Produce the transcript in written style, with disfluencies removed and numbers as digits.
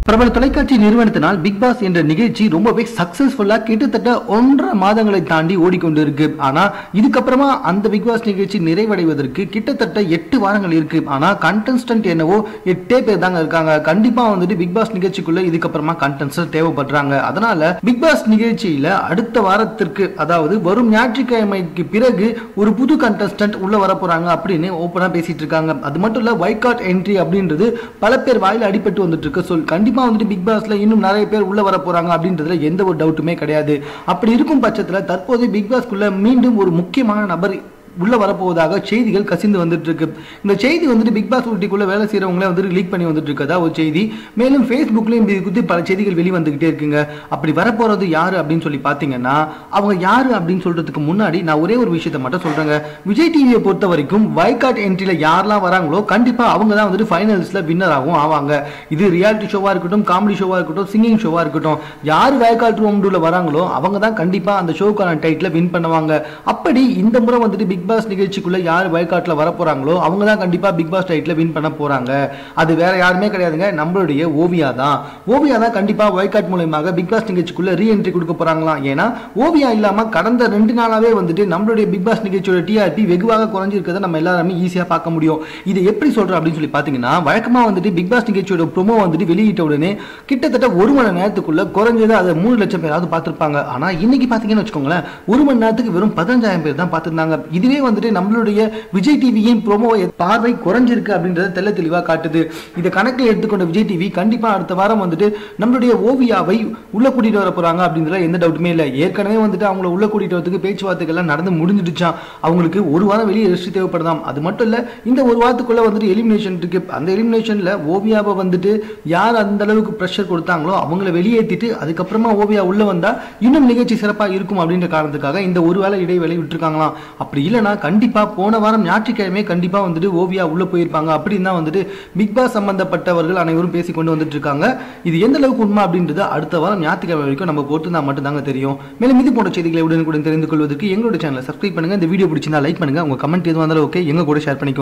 பிரபல தொலைக்காட்சி நிறுவனத்தினால் big pass என்ற நிகழ்ச்சி ரொம்பவே சக்சஸ்ஃபுல்லா கிட்டத்தட்ட 1.5 மாதங்களை தாண்டி ஓடிக்கொண்டிருக்கு. ஆனா இதுக்கப்புறமா அந்த பிக் பாஸ் நிகழ்ச்சி நிறைவடைவதற்கு கிட்டத்தட்ட 8 வாரங்கள் இருக்கு. ஆனா கண்டெஸ்டன்ட் என்னவோ 8 பேர் தாங்க இருக்காங்க. கண்டிப்பா வந்துட்டு பிக் பாஸ் நிகழ்ச்சிக்குள்ள இதுக்கப்புறமா கண்டெஸ்டன்ட் தேவைப்படுறாங்க. அதனால பிக் பாஸ் நிகழ்ச்சியில அடுத்த வாரத்திற்கு, அதாவது வரும் ஞாயிற்றுக்கிழமைக்கு பிறகு ஒரு புது கண்டெஸ்டன்ட் உள்ள வர போறாங்க அப்படின்னு ஓப்பனா பேசிட்டு இருக்காங்க. அது மட்டும் இல்ல, வைகாட் என்ட்ரி அப்படின்றது பல பேர் வாயில அடிபட்டு வந்துட்டு இருக்கு. சொல் கண்டிப்பா வந்துட்டு பிக் பாஸ்ல இன்னும் நிறைய பேர் உள்ள வர போறாங்க அப்படின்றதுல எந்த ஒரு டவுட்டுமே கிடையாது. அப்படி இருக்கும் பட்சத்துல தற்போது பிக் பாஸ்க்குள்ள மீண்டும் ஒரு முக்கியமான நபர் உள்ள வரப்போவதாக செய்திகள் கசிந்து வந்துட்டு இருக்கு. இந்த செய்தி வந்துட்டு பிக் பாஸ் ஊட்டிக்குள்ள வேலை செய்யறவங்களே வந்துட்டு லீக் பண்ணி வந்துட்டு இருக்கதா ஒரு செய்தி. மேலும் ஃபேஸ்புக்லயும் இது குறித்து பல செய்திகள் வெளிவந்துகிட்டே இருக்குங்க. அப்படி வரப்போறது யாரு அப்படின்னு சொல்லி பாத்தீங்கன்னா, அவங்க யாரு அப்படின்னு சொல்றதுக்கு முன்னாடி நான் ஒரே ஒரு விஷயத்த மட்டும் சொல்றேங்க. விஜய் டிவியை பொறுத்த வரைக்கும் வைகாட் என்ட்ரில யாரெல்லாம் வராங்களோ கண்டிப்பா அவங்க தான் வந்துட்டு ஃபைனல்ஸ்ல வின்னர் ஆவாங்க. இது ரியாலிட்டி ஷோவா இருக்கட்டும், காமெடி ஷோவா இருக்கட்டும், சிங்கிங் ஷோவா இருக்கட்டும், யாரு வைகாட் ரூம்ல வராங்களோ அவங்க தான் கண்டிப்பா அந்த ஷோக்கான டைட்டில வின் பண்ணுவாங்க. அப்படி இந்த முறை வந்துட்டு பிக் பாஸ் நிகழ்ச்சிக்குள்ள யார் வைகாட்ல வர போறாங்களோ அவங்க தான் கண்டிப்பா பிக் பாஸ் டைட்டில் வின் பண்ண போறாங்க. அது வேற யாருமே கிடையாதுங்க, நம்மளுடைய ஓவியா தான். ஓவியா தான் கண்டிப்பா வைகாட் மூலமாக பிக் பாஸ் நிகழ்ச்சிக்குள்ள ரீஎன்ட்ரி கொடுக்க போறாங்களாம். ஏன்னா ஓவியா இல்லாம கடந்த 2 நாளாவே வந்துட்டு நம்மளுடைய பிக் பாஸ் நிகழ்ச்சியோட டிஆர்பி வெகுவாக குறைஞ்சிருக்கிறத நம்ம எல்லாருமே ஈஸியா பார்க்க முடியும். இது எப்படி சொல்றோம் அப்படின்னு சொல்லி பாத்தீங்கன்னா, வழக்கமா வந்துட்டு பிக் பாஸ் நிகழ்ச்சியோட ப்ரோமோ வந்துட்டு வெளியிட்ட உடனே கிட்டத்தட்ட 1 மணி நேரத்துக்குள்ள குறைஞ்சது அதை 3 லட்சம் பேராவது பார்த்திருப்பாங்க. ஆனா இன்னைக்கு பாத்தீங்கன்னு வச்சுக்கோங்களேன், 1 மணி நேரத்துக்கு வெறும் 15,000 பேர் தான் பார்த்திருந்தாங்க. இதுவே வந்துட்டு நம்மளுடைய விஜய் டிவியின் ப்ரோமோ பார்வை குறைஞ்சிருக்கு அப்படின்றத தெல்ல தெளிவா காட்டுது. இதை கணக்கில் எடுத்துக்கொண்ட விஜய் டிவி கண்டிப்பா அடுத்த வாரம் வந்துட்டு நம்மளுடைய ஓவியாவை உள்ள கூட்டிட்டு வர போறாங்க அப்படின்றத எந்த டவுட்டுமே இல்லை. ஏற்கனவே வந்துட்டு அவங்கள உள்ள கூட்டிட்டு வரதுக்கு பேச்சுவார்த்தைகள் எல்லாம் நடந்து முடிஞ்சிடுச்சான். அவங்களுக்கு 1 வாரம் வெளியே ரெஸ்ட் தேவைப்படுதாம். அது மட்டும் இல்ல, இந்த 1 வாரத்துக்குள்ள வந்துட்டு எலிமினேஷன் இருக்கு. அந்த எலிமினேஷன்ல ஓவியாவை வந்துட்டு யார் அந்த அளவுக்கு பிரஷர் கொடுத்தாங்களோ அவங்கள வெளியேற்றிட்டு அதுக்கப்புறமா ஓவியா உள்ள வந்தா இன்னும் நிகழ்ச்சி சிறப்பா இருக்கும் அப்படின்ற காரணத்துக்காக இந்த 1 வேளை இடைவேளை விட்டுருக்காங்களாம். அப்படி இல்லைன்னா கண்டிப்பா போன வாரம் ஞாயிற்றுக்கிழமை கண்டிப்பா வந்துட்டு ஓவியா உள்ள போயிருப்பாங்க அப்படின்னு தான் வந்துட்டு பிக் பாஸ் சம்பந்தப்பட்டவர்கள் அனைவரும் பேசிக்கொண்டு வந்துட்டு இருக்காங்க. இது எந்த அளவுக்கு உண்மை அப்படின்றது அடுத்த வாரம் ஞாயிற்றுக்கிழமை வரைக்கும் நம்ம பொறுத்து தான் மட்டும் தாங்க தெரியும். மேலும் இது போன்ற செய்திகளை உடனுக்குடன் தெரிந்து கொள்வதற்கு எங்களோட சேனலை சப்ஸ்கிரைப் பண்ணுங்க. இந்த வீடியோ பிடிச்சிருந்தா லைக் பண்ணுங்க. உங்க கமெண்ட் எதுவும் வந்தாலும் ஓகே, எங்க கூட ஷேர் பண்ணிக்கோ.